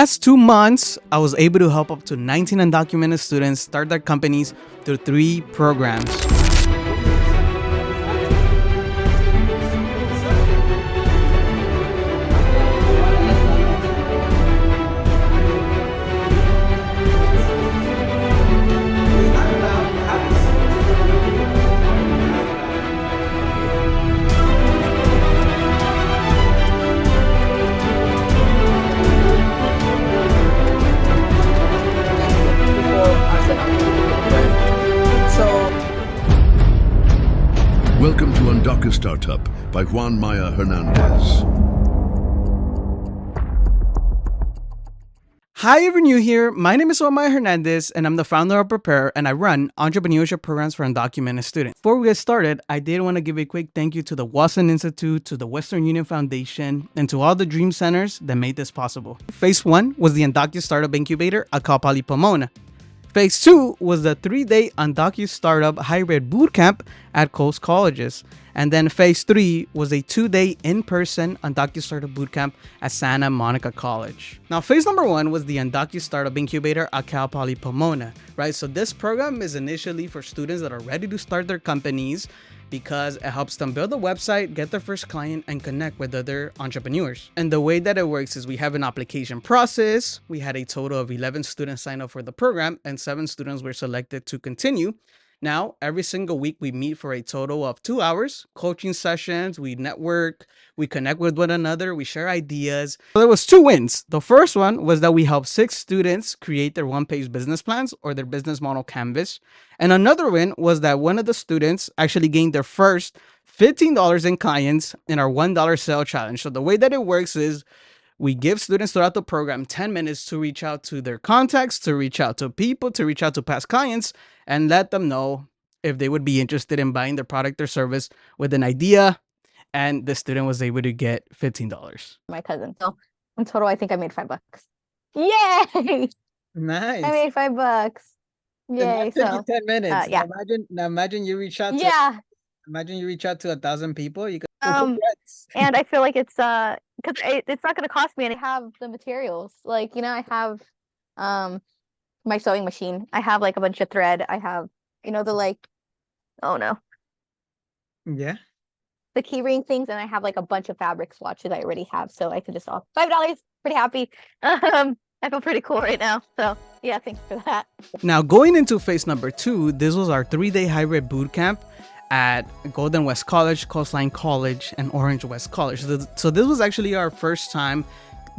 Last 2 months, I was able to help up to 19 undocumented students start their companies through 3 programs. Welcome to UndocuStartup by Juan Maya Hernandez. Hi, everyone new here. My name is Juan Maya Hernandez, and I'm the founder of Prepare, and I run entrepreneurship programs for undocumented students. Before we get started, I did want to give a quick thank you to the Watson Institute, to the Western Union Foundation, and to all the Dream Centers that made this possible. Phase 1 was the UndocuStartup Incubator at Cal Poly Pomona. Phase 2 was the 3-day UndocuStartup Hybrid Bootcamp at Coast Colleges. And then Phase 3 was a 2-day in-person UndocuStartup Bootcamp at Santa Monica College. Now, Phase number 1 was the UndocuStartup Incubator at Cal Poly Pomona, right? So this program is initially for students that are ready to start their companies because it helps them build a website, get their first client, and connect with other entrepreneurs. And the way that it works is we have an application process. We had a total of 11 students sign up for the program, and 7 students were selected to continue. Now, every single week, we meet for a total of 2 hours, coaching sessions, we network, we connect with one another, we share ideas. So there was 2 wins. The first one was that we helped 6 students create their one-page business plans or their business model canvas. And another win was that one of the students actually gained their first $15 in clients in our $1 sale challenge. So the way that it works is we give students throughout the program 10 minutes to reach out to their contacts, to reach out to people, to reach out to past clients, and let them know if they would be interested in buying their product or service with an idea. And the student was able to get $15. My cousin. So in total, I think I made $5. Yay! Nice. I made $5. Yay! So 10 minutes. yeah. Imagine you reach out to yeah. Imagine you reach out to 1,000 people. You could and I feel like it's because it's not going to cost me, and I have the materials. Like, you know, I have my sewing machine. I have like a bunch of thread. I have, you know, the yeah, the key ring things, and I have like a bunch of fabric swatches I already have. So I could just $5. Pretty happy. I feel pretty cool right now. So yeah, thanks for that. Now, going into phase number 2, this was our 3-day hybrid bootcamp at Golden West College, Coastline College, and Orange West College. So this was actually our first time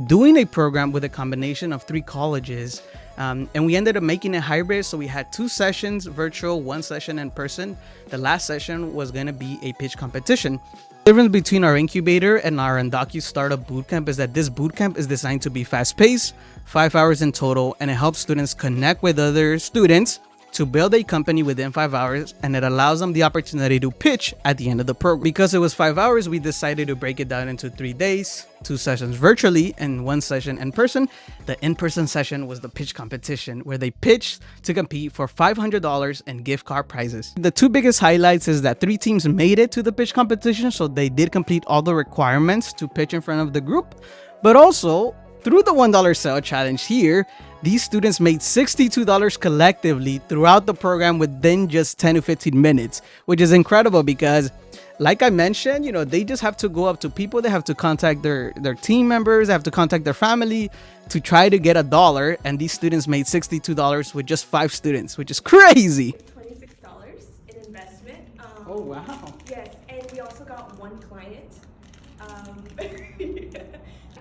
doing a program with a combination of 3 colleges. And we ended up making it hybrid. So we had 2 sessions virtual, 1 session in person. The last session was going to be a pitch competition. The difference between our incubator and our UndocuStartup Bootcamp is that this bootcamp is designed to be fast-paced, 5 hours in total, and it helps students connect with other students to build a company within 5 hours, and it allows them the opportunity to pitch at the end of the program. Because it was 5 hours, we decided to break it down into 3 days, 2 sessions virtually and 1 session in person. The in-person session was the pitch competition, where they pitched to compete for $500 in gift card prizes. The 2 biggest highlights is that 3 teams made it to the pitch competition, so they did complete all the requirements to pitch in front of the group. But also, through the $1 sale challenge here, these students made $62 collectively throughout the program within just 10 to 15 minutes, which is incredible because, like I mentioned, you know, they just have to go up to people. They have to contact their team members. They have to contact their family to try to get $1. And these students made $62 with just 5 students, which is crazy. $26 in investment. Oh, wow. Yes, and we also got 1 client.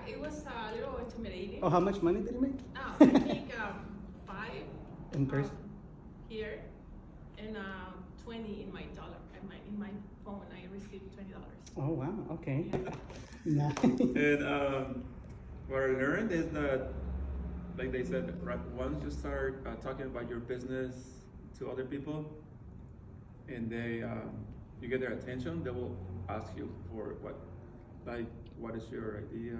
It was a little intimidating. Oh, how much money did you make? I think 5 In person? here, and 20 in my dollar. In my phone, I received $20. Oh, wow. Okay. Nice. And what I learned is that, like they said, right, once you start talking about your business to other people, and you get their attention, they will ask you for what is your idea,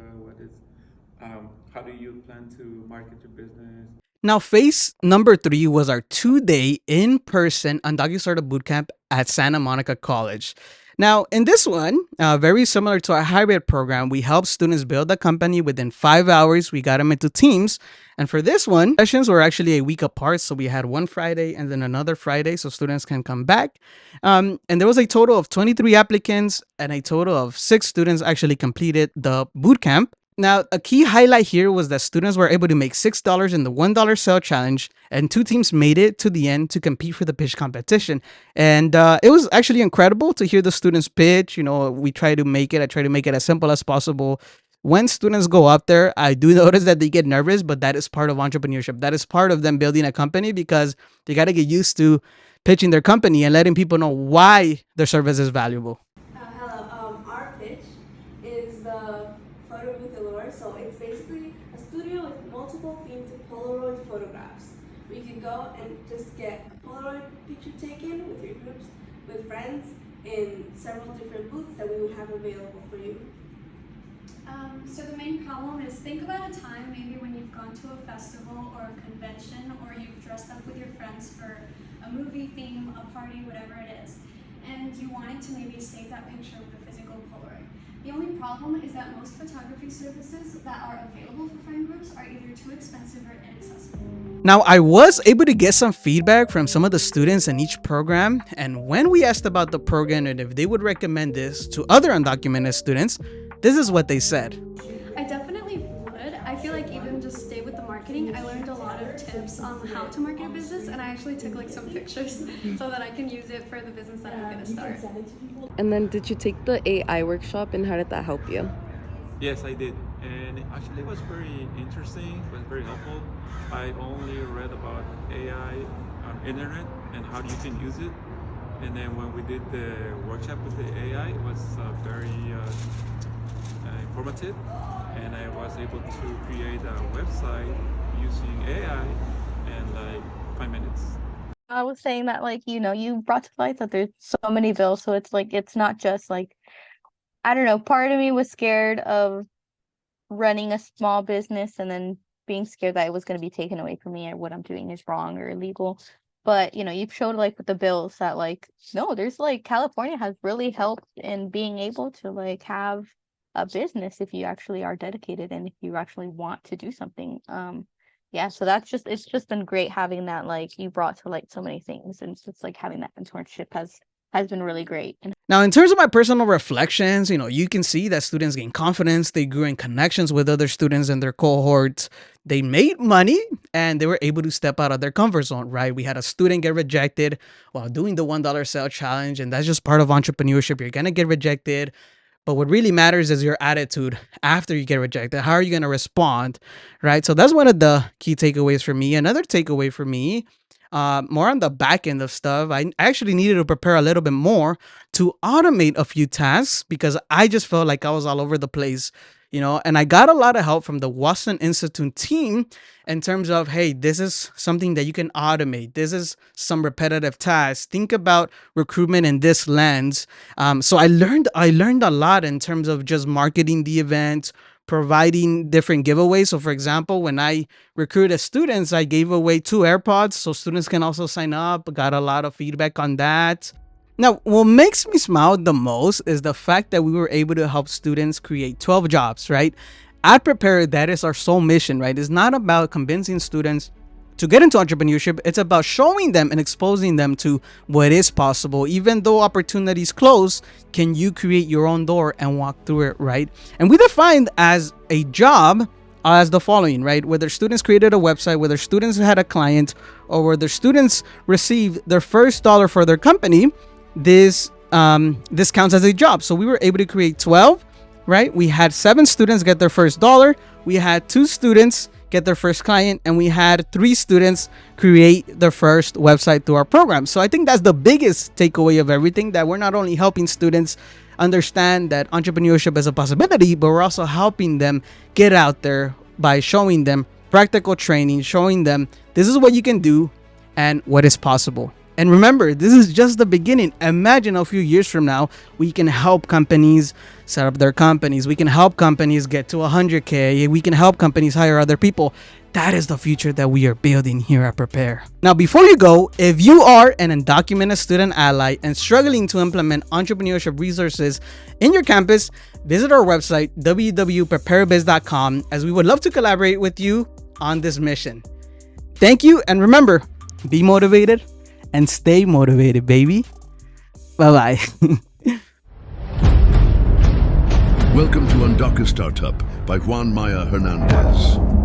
how do you plan to market your business? Now, phase number 3 was our 2-day in-person UndocuStartup Bootcamp at Santa Monica College. Now, in this one, very similar to our hybrid program, we help students build a company within 5 hours. We got them into teams. And for this one, sessions were actually a week apart. So we had one Friday and then another Friday so students can come back. And there was a total of 23 applicants and a total of 6 students actually completed the boot camp. Now, a key highlight here was that students were able to make $6 in the $1 sale challenge, and 2 teams made it to the end to compete for the pitch competition. And it was actually incredible to hear the students pitch. You know, I try to make it as simple as possible. When students go up there, I do notice that they get nervous, but that is part of entrepreneurship. That is part of them building a company, because they got to get used to pitching their company and letting people know why their service is valuable. Hello. Our pitch is the photo booth allure. So it's basically a studio with multiple themed Polaroid photographs. Where you can go and just get a Polaroid picture taken with your groups, with friends, in several different booths that we would have available for you. So the main problem is, think about a time maybe when you've gone to a festival or a convention, or you've dressed up with your friends for a movie theme, a party, whatever it is, and you wanted to maybe save that picture with a physical Polaroid. The only problem is that most photography services that are available for friend groups are either too expensive or inaccessible. Now, I was able to get some feedback from some of the students in each program, and when we asked about the program and if they would recommend this to other undocumented students, this is what they said. I definitely would. I feel like even just stay with the marketing, I learned a lot of tips on how to market a business, and I actually took like some pictures so that I can use it for the business that I'm going to start. And then did you take the AI workshop, and how did that help you? Yes, I did, and it actually was very interesting. It was very helpful. I only read about AI on internet and how you can use it, and then when we did the workshop with the AI, it was very informative, and I was able to create a website using AI in like 5 minutes. I was saying that, like, you brought to light that there's so many bills, so it's like, it's not just like, I don't know, part of me was scared of running a small business and then being scared that it was going to be taken away from me or what I'm doing is wrong or illegal. But, you've showed like with the bills that like, no, there's like, California has really helped in being able to like have a business if you actually are dedicated and if you actually want to do something. Yeah, so it's just been great having that, like, you brought to like so many things, and it's just like having that mentorship has been really great. Now, in terms of my personal reflections, you can see that students gain confidence, they grew in connections with other students in their cohorts, they made money, and they were able to step out of their comfort zone, right? We had a student get rejected while doing the $1 sale challenge, and that's just part of entrepreneurship. You're going to get rejected. But what really matters is your attitude after you get rejected. How are you going to respond, right? So that's one of the key takeaways for me. Another takeaway for me, more on the back end of stuff, I actually needed to prepare a little bit more to automate a few tasks because I just felt like I was all over the place, and I got a lot of help from the Watson Institute team in terms of, hey, this is something that you can automate. This is some repetitive tasks. Think about recruitment in this lens. So I learned a lot in terms of just marketing the event, providing different giveaways. So for example, when I recruited students, I gave away 2 AirPods so students can also sign up. Got a lot of feedback on that. Now, what makes me smile the most is the fact that we were able to help students create 12 jobs, right? At Prepare, that is our sole mission, right? It's not about convincing students to get into entrepreneurship. It's about showing them and exposing them to what is possible. Even though opportunities close, can you create your own door and walk through it, right? And we defined as a job as the following, right? Whether students created a website, whether students had a client, or whether students received their first dollar for their company, this counts as a job. So we were able to create 12, right? We had 7 students get their first dollar. We had 2 students get their first client, and we had 3 students create their first website through our program. So I think that's the biggest takeaway of everything, that we're not only helping students understand that entrepreneurship is a possibility, but we're also helping them get out there by showing them practical training, showing them this is what you can do and what is possible. And remember, this is just the beginning. Imagine a few years from now, we can help companies set up their companies. We can help companies get to 100K. We can help companies hire other people. That is the future that we are building here at Prepare. Now, before you go, if you are an undocumented student ally and struggling to implement entrepreneurship resources in your campus, visit our website, www.preparebiz.com, as we would love to collaborate with you on this mission. Thank you, and remember, be motivated and stay motivated, baby. Bye-bye. Welcome to UndocuStartup by Juan Maya Hernandez.